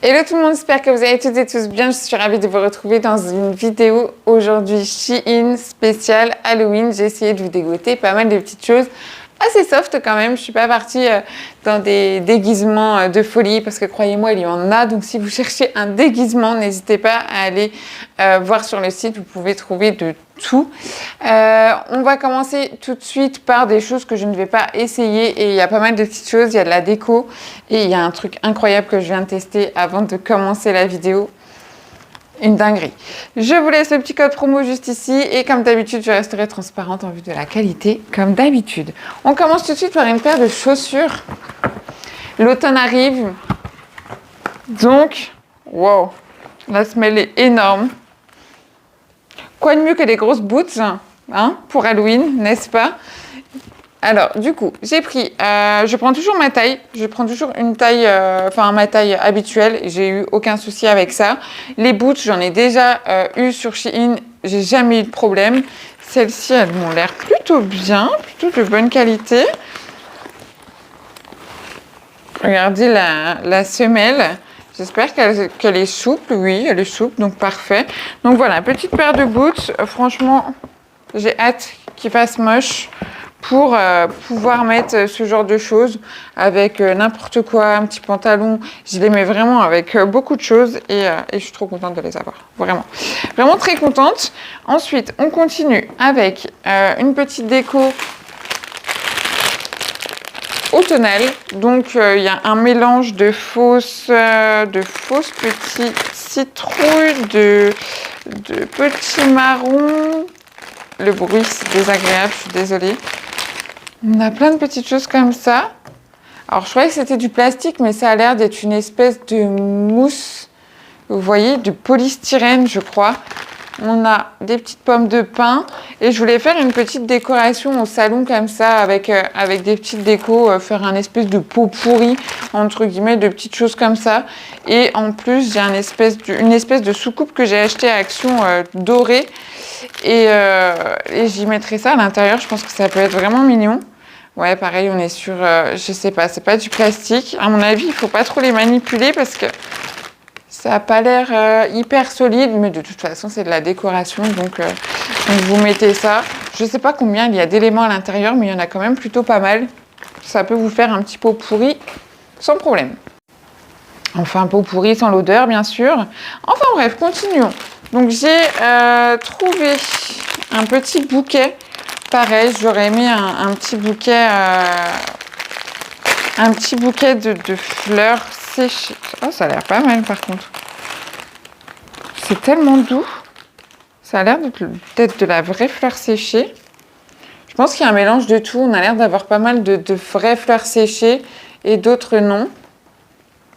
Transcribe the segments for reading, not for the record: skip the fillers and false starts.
Hello tout le monde, j'espère que vous allez toutes et tous bien. Je suis ravie de vous retrouver dans une vidéo aujourd'hui Shein spéciale Halloween. J'ai essayé de vous dégoter pas mal de petites choses assez soft quand même. Je suis pas partie dans des déguisements de folie parce que croyez-moi, il y en a. Donc si vous cherchez un déguisement, n'hésitez pas à aller voir sur le site. Vous pouvez trouver de tout. On va commencer tout de suite par des choses que je ne vais pas essayer et il y a pas mal de petites choses. Il y a de la déco et il y a un truc incroyable que je viens de tester avant de commencer la vidéo. Une dinguerie. Je vous laisse le petit code promo juste ici et comme d'habitude, je resterai transparente en vue de la qualité comme d'habitude. On commence tout de suite par une paire de chaussures. L'automne arrive. Donc, wow, la semelle est énorme. Quoi de mieux que des grosses boots hein, pour Halloween, n'est-ce pas? Alors, du coup, j'ai pris, je prends toujours ma taille, je prends toujours une taille, ma taille habituelle, j'ai eu aucun souci avec ça. Les boots, j'en ai déjà eu sur Shein, j'ai jamais eu de problème. Celles-ci, elles m'ont l'air plutôt bien, plutôt de bonne qualité. Regardez la semelle. J'espère qu'elle est souple. Oui, elle est souple, donc parfait. Donc voilà, petite paire de boots. Franchement, j'ai hâte qu'il fasse moche pour pouvoir mettre ce genre de choses avec n'importe quoi, un petit pantalon. Je les mets vraiment avec beaucoup de choses et je suis trop contente de les avoir. Vraiment. Vraiment très contente. Ensuite, on continue avec une petite déco automnale. Donc, il y a un mélange de fausses petites citrouilles, de petits marrons. Le bruit, c'est désagréable, je suis désolée. On a plein de petites choses comme ça. Alors, je croyais que c'était du plastique, mais ça a l'air d'être une espèce de mousse. Vous voyez, de polystyrène, je crois. On a des petites pommes de pin. Et je voulais faire une petite décoration au salon comme ça, avec des petites décos, faire un espèce de pot pourri, entre guillemets, de petites choses comme ça. Et en plus, j'ai une espèce de soucoupe que j'ai achetée à Action dorée. Et j'y mettrai ça à l'intérieur. Je pense que ça peut être vraiment mignon. Ouais, pareil, on est sur, je sais pas, c'est pas du plastique. À mon avis, il faut pas trop les manipuler parce que ça n'a pas l'air hyper solide, mais de toute façon, c'est de la décoration. Donc vous mettez ça. Je sais pas combien il y a d'éléments à l'intérieur, mais il y en a quand même plutôt pas mal. Ça peut vous faire un petit pot pourri sans problème. Enfin, un pot pourri sans l'odeur, bien sûr. Enfin bref, continuons. Donc j'ai trouvé un petit bouquet. Pareil, j'aurais aimé un petit bouquet de fleurs séchées. Oh, ça a l'air pas mal par contre. C'est tellement doux. Ça a l'air d'être de la vraie fleur séchée. Je pense qu'il y a un mélange de tout. On a l'air d'avoir pas mal de vraies fleurs séchées et d'autres non.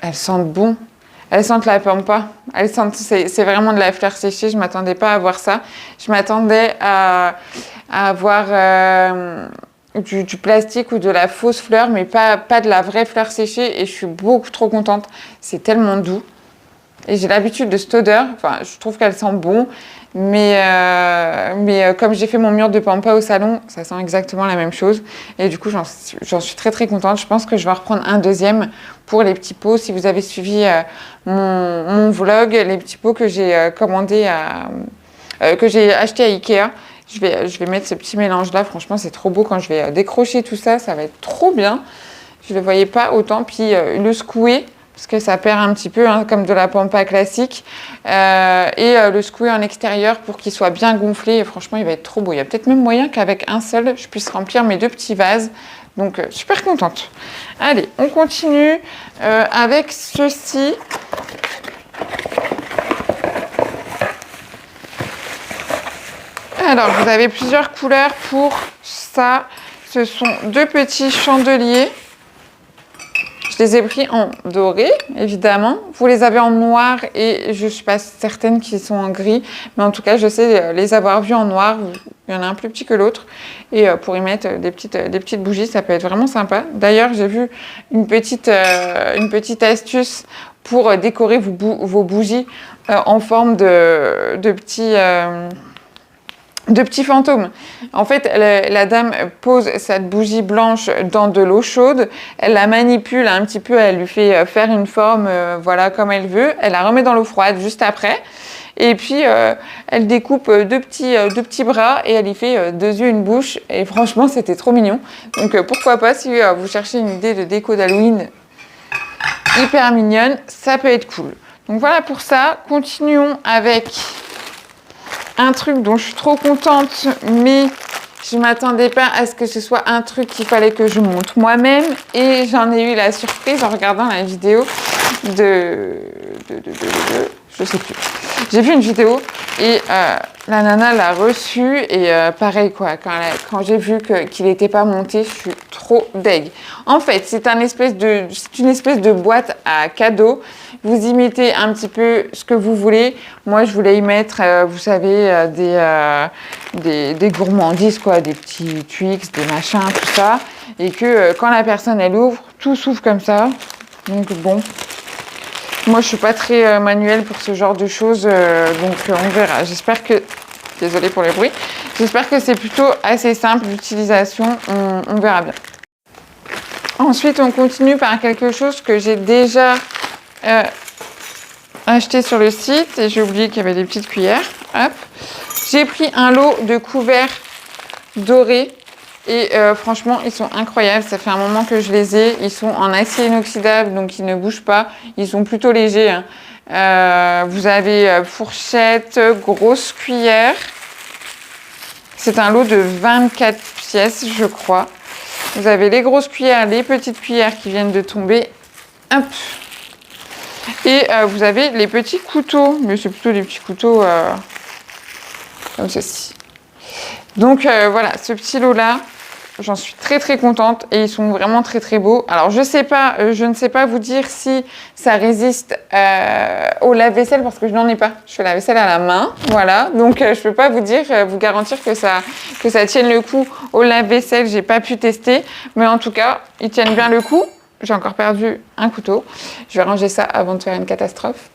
Elles sentent bon. Elles sentent la pampa. C'est vraiment de la fleur séchée. Je ne m'attendais pas à voir ça. Je m'attendais à avoir du plastique ou de la fausse fleur, mais pas de la vraie fleur séchée. Et je suis beaucoup trop contente. C'est tellement doux. Et j'ai l'habitude de cette odeur. Enfin, je trouve qu'elle sent bon. Mais comme j'ai fait mon mur de pampa au salon, ça sent exactement la même chose. Et du coup, j'en suis très très contente. Je pense que je vais en reprendre un deuxième pour les petits pots. Si vous avez suivi mon vlog, les petits pots que j'ai commandés que j'ai acheté à Ikea, je vais mettre ce petit mélange-là. Franchement, c'est trop beau quand je vais décrocher tout ça. Ça va être trop bien. Je ne le voyais pas autant. Puis le secouer, parce que ça perd un petit peu, hein, comme de la pampa classique. Le secouer en extérieur pour qu'il soit bien gonflé. Et franchement, il va être trop beau. Il y a peut-être même moyen qu'avec un seul, je puisse remplir mes deux petits vases. Donc, super contente. Allez, on continue avec ceci. Alors, vous avez plusieurs couleurs pour ça. Ce sont deux petits chandeliers. Je les ai pris en doré, évidemment. Vous les avez en noir et je ne suis pas certaine qu'ils sont en gris. Mais en tout cas, je sais les avoir vus en noir. Il y en a un plus petit que l'autre. Et pour y mettre des petites bougies, ça peut être vraiment sympa. D'ailleurs, j'ai vu une petite astuce pour décorer vos bougies en forme de petits... de petits fantômes. En fait, la dame pose cette bougie blanche dans de l'eau chaude, elle la manipule un petit peu, elle lui fait faire une forme, voilà, comme elle veut, elle la remet dans l'eau froide juste après, et puis elle découpe deux petits bras et elle y fait deux yeux, une bouche, et franchement, c'était trop mignon. Donc pourquoi pas, si vous cherchez une idée de déco d'Halloween hyper mignonne, ça peut être cool. Donc voilà pour ça, continuons avec un truc dont je suis trop contente, mais je ne m'attendais pas à ce que ce soit un truc qu'il fallait que je monte moi-même. Et j'en ai eu la surprise en regardant la vidéo je sais plus. J'ai vu une vidéo et la nana l'a reçu et pareil quoi, quand j'ai vu qu'il n'était pas monté, je suis trop deg. En fait, c'est une espèce de boîte à cadeaux. Vous y mettez un petit peu ce que vous voulez. Moi, je voulais y mettre, vous savez, des gourmandises, quoi, des petits Twix, des machins, tout ça. Et que quand la personne, elle ouvre, tout s'ouvre comme ça. Donc bon, moi, je suis pas très manuelle pour ce genre de choses. Donc on verra. J'espère que... Désolée pour les bruits. J'espère que c'est plutôt assez simple d'utilisation. On verra bien. Ensuite, on continue par quelque chose que j'ai déjà acheté sur le site et j'ai oublié qu'il y avait des petites cuillères. Hop. J'ai pris un lot de couverts dorés et franchement, ils sont incroyables. Ça fait un moment que je les ai. Ils sont en acier inoxydable, donc ils ne bougent pas. Ils sont plutôt légers, hein. Vous avez fourchette, grosse cuillère. C'est un lot de 24 pièces, je crois. Vous avez les grosses cuillères, les petites cuillères qui viennent de tomber. Hop. Et vous avez les petits couteaux. Mais c'est plutôt des petits couteaux comme ceci. Donc voilà, ce petit lot-là, j'en suis très très contente et ils sont vraiment très très beaux. Alors je ne sais pas vous dire si ça résiste au lave-vaisselle parce que je n'en ai pas. Je fais la vaisselle à la main, voilà. Donc je peux pas vous garantir que ça tienne le coup au lave-vaisselle. J'ai pas pu tester, mais en tout cas ils tiennent bien le coup. J'ai encore perdu un couteau. Je vais ranger ça avant de faire une catastrophe.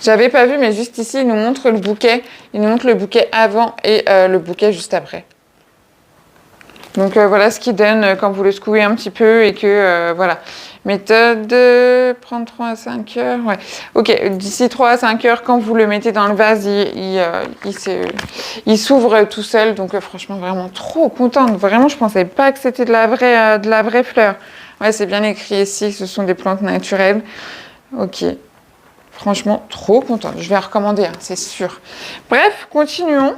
J'avais pas vu, mais juste ici, il nous montre le bouquet. Il nous montre le bouquet avant et le bouquet juste après. Donc voilà ce qu'il donne quand vous le secouez un petit peu et que voilà. Méthode prendre 3 à 5 heures. Ouais. Ok, d'ici 3 à 5 heures, quand vous le mettez dans le vase, il s'ouvre tout seul. Donc franchement, vraiment trop contente. Vraiment, je pensais pas que c'était de la vraie fleur. Ouais, c'est bien écrit ici, ce sont des plantes naturelles. Ok. Franchement, trop contente. Je vais recommander, hein, c'est sûr. Bref, continuons.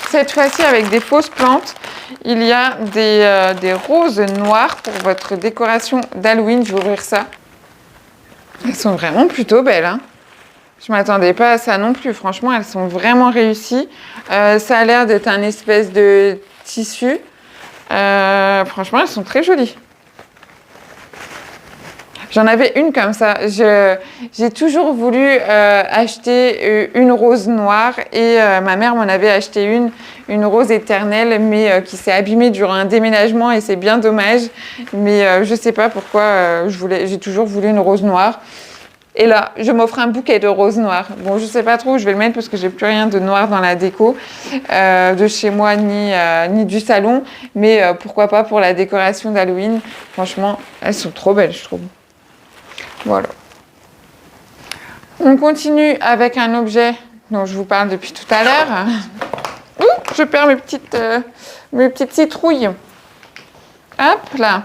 Cette fois-ci, avec des fausses plantes, il y a des roses noires pour votre décoration d'Halloween. Je vais ouvrir ça. Elles sont vraiment plutôt belles, hein. Je ne m'attendais pas à ça non plus. Franchement, elles sont vraiment réussies. Ça a l'air d'être un espèce de tissu. Franchement, elles sont très jolies. J'en avais une comme ça. J'ai toujours voulu acheter une rose noire et ma mère m'en avait acheté une rose éternelle, mais qui s'est abîmée durant un déménagement et c'est bien dommage. Mais je sais pas pourquoi j'ai toujours voulu une rose noire. Et là, je m'offre un bouquet de roses noires. Bon, je sais pas trop où je vais le mettre parce que j'ai plus rien de noir dans la déco de chez moi ni du salon. Mais pourquoi pas pour la décoration d'Halloween. Franchement, elles sont trop belles, je trouve. Voilà. On continue avec un objet dont je vous parle depuis tout à l'heure. Je perds mes petites citrouilles. Hop là.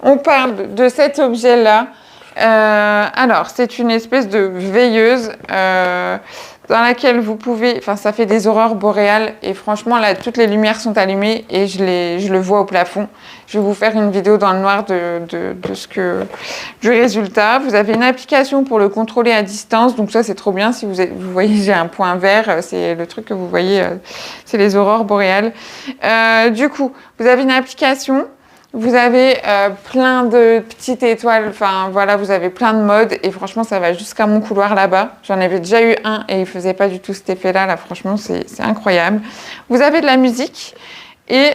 On parle de cet objet-là. Alors, c'est une espèce de veilleuse dans laquelle vous pouvez... Enfin, ça fait des aurores boréales et franchement, là, toutes les lumières sont allumées et je le vois au plafond. Je vais vous faire une vidéo dans le noir du résultat. Vous avez une application pour le contrôler à distance. Donc ça, c'est trop bien. Si vous voyez, j'ai un point vert. C'est le truc que vous voyez, c'est les aurores boréales. Du coup, vous avez une application. Vous avez plein de petites étoiles, enfin voilà, vous avez plein de modes et franchement ça va jusqu'à mon couloir là-bas. J'en avais déjà eu un et il faisait pas du tout cet effet-là, là franchement c'est incroyable. Vous avez de la musique et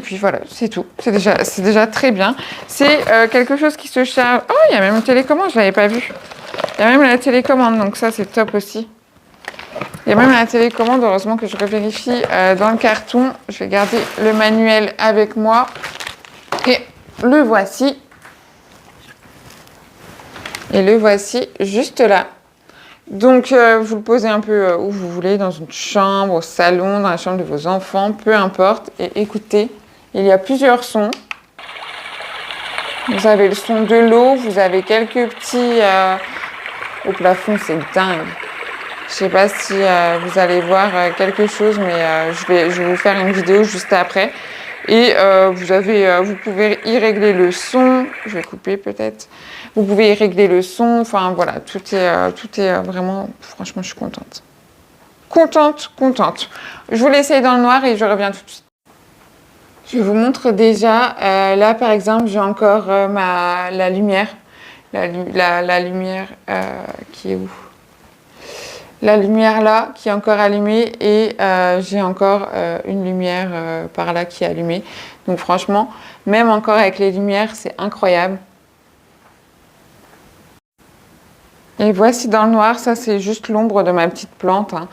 puis voilà, c'est tout. C'est déjà très bien. C'est quelque chose qui se charge... Oh, il y a même une télécommande, je l'avais pas vu. Il y a même la télécommande, donc ça c'est top aussi. Il y a même la télécommande, heureusement que je revérifie dans le carton. Je vais garder le manuel avec moi. Et le voici. Et le voici juste là. Donc, vous le posez un peu où vous voulez, dans une chambre, au salon, dans la chambre de vos enfants, peu importe. Et écoutez, il y a plusieurs sons. Vous avez le son de l'eau, vous avez quelques petits... au plafond, c'est dingue. Je sais pas si vous allez voir quelque chose, mais je vais vous faire une vidéo juste après. Et vous pouvez y régler le son. Je vais couper peut-être. Vous pouvez y régler le son. Enfin voilà, tout est vraiment... Franchement, je suis contente. Contente. Je vous l'essaye dans le noir et je reviens tout de suite. Je vous montre déjà. Là, par exemple, j'ai encore la lumière. La lumière qui est où? La lumière là qui est encore allumée et j'ai encore une lumière par là qui est allumée. Donc franchement, même encore avec les lumières, c'est incroyable. Et voici dans le noir, ça c'est juste l'ombre de ma petite plante, hein.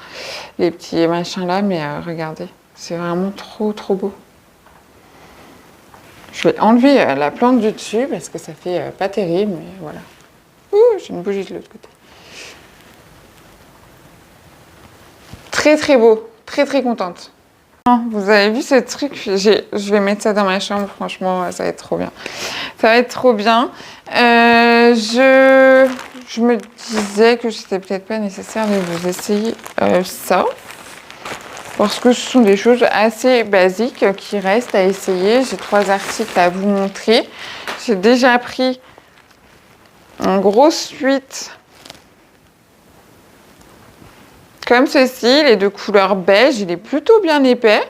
Les petits machins là, mais regardez, c'est vraiment trop beau. Je vais enlever la plante du dessus parce que ça fait pas terrible, mais voilà. Ouh, j'ai une bougie de l'autre côté. Très beau, très contente. Vous avez vu ce truc? Je vais mettre ça dans ma chambre, franchement, ça va être trop bien. Ça va être trop bien. Je me disais que c'était peut-être pas nécessaire de vous essayer ça. Parce que ce sont des choses assez basiques qui restent à essayer. J'ai 3 articles à vous montrer. J'ai déjà pris une grosse suite comme ceci, il est de couleur beige, il est plutôt bien épais.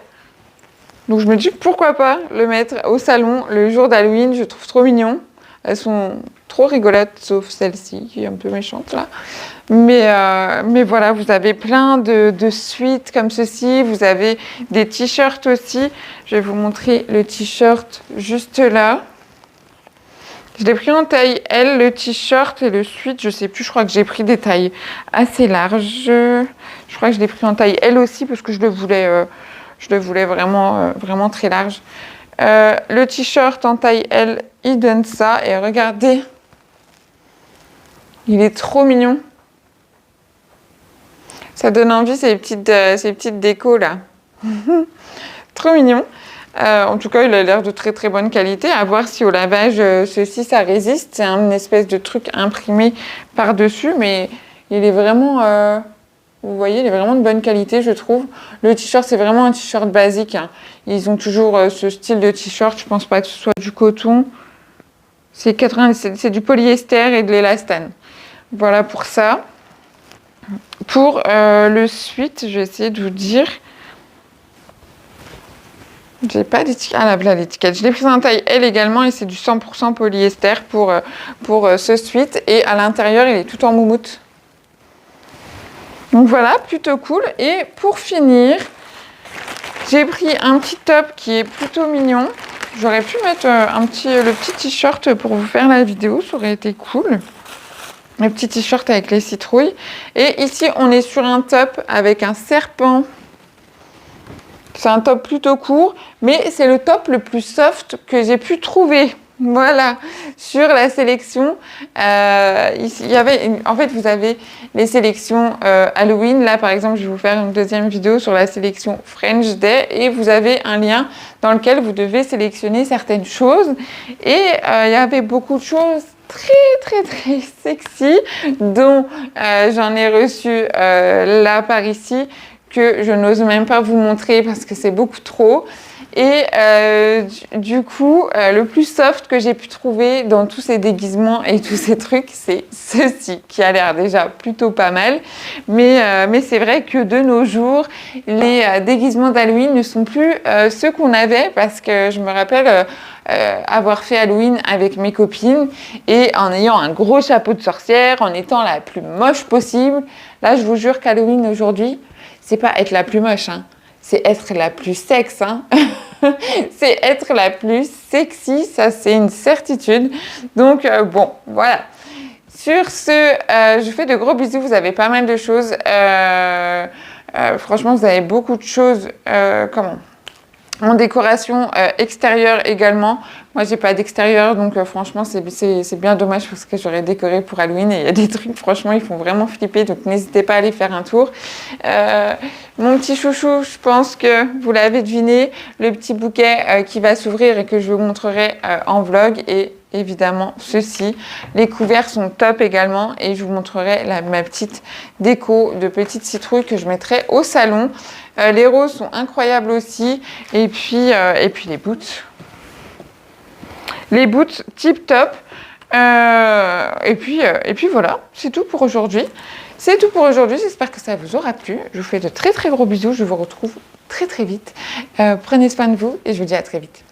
Donc je me dis pourquoi pas le mettre au salon le jour d'Halloween, je trouve trop mignon. Elles sont trop rigolotes, sauf celle-ci qui est un peu méchante là. Mais voilà, vous avez plein de suites comme ceci, vous avez des t-shirts aussi. Je vais vous montrer le t-shirt juste là. Je l'ai pris en taille L, le t-shirt et le sweat, je sais plus, je crois que j'ai pris des tailles assez larges. Je crois que je l'ai pris en taille L aussi parce que je le voulais vraiment très large. Le t-shirt en taille L, il donne ça et regardez, il est trop mignon. Ça donne envie ces petites décos là. Trop mignon. En tout cas, il a l'air de très bonne qualité. À voir si au lavage, ceci, ça résiste. C'est une espèce de truc imprimé par-dessus, mais il est vraiment... vous voyez, il est vraiment de bonne qualité, je trouve. Le t-shirt, c'est vraiment un t-shirt basique, hein. Ils ont toujours ce style de t-shirt. Je pense pas que ce soit du coton. C'est du polyester et de l'élastane. Voilà pour ça. Pour le sweat, je vais essayer de vous dire... J'ai pas d'étiquette. Ah là, l'étiquette. Je l'ai prise en taille L également et c'est du 100% polyester pour ce sweat. Et à l'intérieur, il est tout en moumoute. Donc voilà, plutôt cool. Et pour finir, j'ai pris un petit top qui est plutôt mignon. J'aurais pu mettre le petit t-shirt pour vous faire la vidéo, ça aurait été cool. Le petit t-shirt avec les citrouilles. Et ici, on est sur un top avec un serpent. C'est un top plutôt court, mais c'est le top le plus soft que j'ai pu trouver. Voilà, sur la sélection, ici, en fait, vous avez les sélections Halloween. Là, par exemple, je vais vous faire une deuxième vidéo sur la sélection French Day et vous avez un lien dans lequel vous devez sélectionner certaines choses. Et il y avait beaucoup de choses très sexy, dont j'en ai reçu là par ici, que je n'ose même pas vous montrer parce que c'est beaucoup trop. Et du coup, le plus soft que j'ai pu trouver dans tous ces déguisements et tous ces trucs, c'est ceci, qui a l'air déjà plutôt pas mal. Mais c'est vrai que de nos jours, les déguisements d'Halloween ne sont plus ceux qu'on avait, parce que je me rappelle avoir fait Halloween avec mes copines et en ayant un gros chapeau de sorcière, en étant la plus moche possible. Là, je vous jure qu'Halloween aujourd'hui, c'est pas être la plus moche, hein. C'est être la plus sexe, hein. C'est être la plus sexy, ça c'est une certitude. Donc bon, voilà. Sur ce, je vous fais de gros bisous. Vous avez pas mal de choses. Franchement, vous avez beaucoup de choses. En décoration extérieure également. Moi, j'ai pas d'extérieur, donc franchement, c'est bien dommage parce que j'aurais décoré pour Halloween et il y a des trucs, franchement, ils font vraiment flipper. Donc, n'hésitez pas à aller faire un tour. Mon petit chouchou, je pense que vous l'avez deviné, le petit bouquet qui va s'ouvrir et que je vous montrerai en vlog. Et évidemment, ceci. Les couverts sont top également et je vous montrerai ma petite déco de petites citrouilles que je mettrai au salon. Les roses sont incroyables aussi. Et puis les boots. Les boots tip top. Et puis voilà, c'est tout pour aujourd'hui. C'est tout pour aujourd'hui. J'espère que ça vous aura plu. Je vous fais de très très gros bisous. Je vous retrouve très très vite. Prenez soin de vous et je vous dis à très vite.